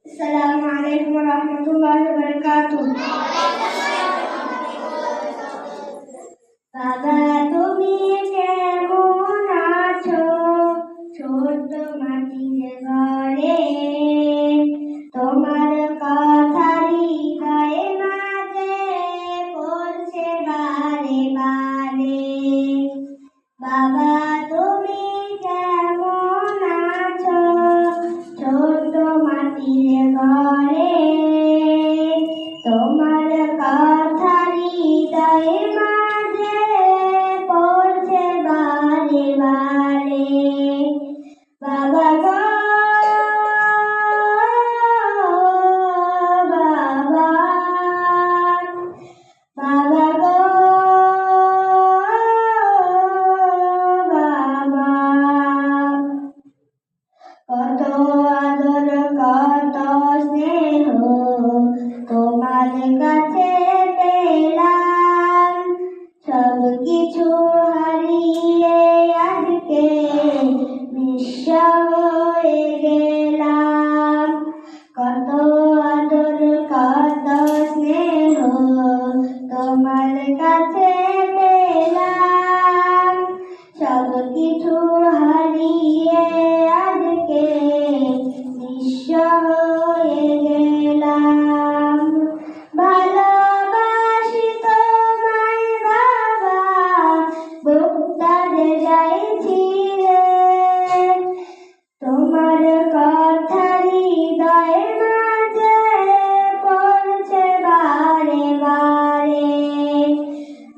আসসালামু আলাইকুম ওয়া রাহমাতুল্লাহি ওয়া বারাকাতুহু। বাবা তুমি কেমন আছো? ছোট্ট মাটির ঘরে তোমার কথা হৃদয়ে মাঝে পড়ছে বারে বারে। বাবা তুমি কেমন আছো? ছোট্ট মাটির ঘরে তোমার কথা হৃদয়ে মাঝে পড়ছে বারে বারে। বাবা গো বাবা, বাবা গো বাবা, কত আদর কত স্নেহ তোমার কাছে পেলাম, সব কিছু হারিয়ে আজকে নিঃস্ব হয়ে গেলাম। কত আদর কত স্নেহ তোমার কাছে পেলাম, সব কিছু হারিয়ে আজকে নিঃস্ব হয়ে গেলাম। ভালোবাসি তোমায় বাবা, বুকটা যে চাইছিলে, তোমার কথা হৃদয়ে মাঝে পড়ছে বারে বারে।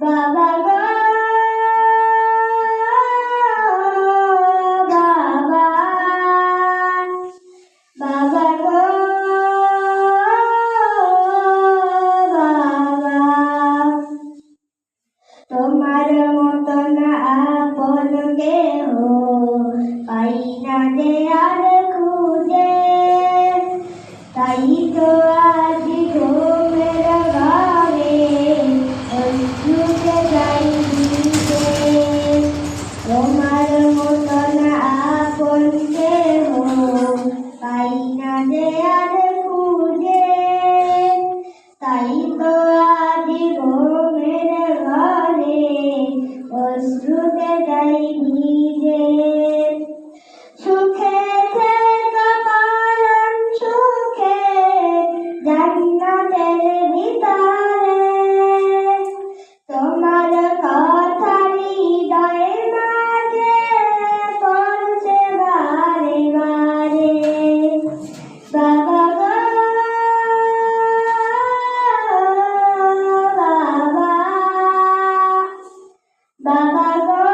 বাবা গো বাবা, বাবা গো বাবা, তোমার মতন আপন কেহ পাই না যে আর খুঁজে, তাই তো আজ ঘুমের ঘরে অশ্রুতে যাই ভিজে। তোমার মতন আপন কেহ পাই না যে আর খুঁজে, তাই তো আজ ঘুমের ঘরে অশ্রুতে যাই ভিজে। সুখে থেকো পরম সুখে জান্নাতের ভিতরে, তোমার কথা হৃদয়ে মাঝে পড়ছে বারে বারে। বাবা গো বাবা, বাবা গো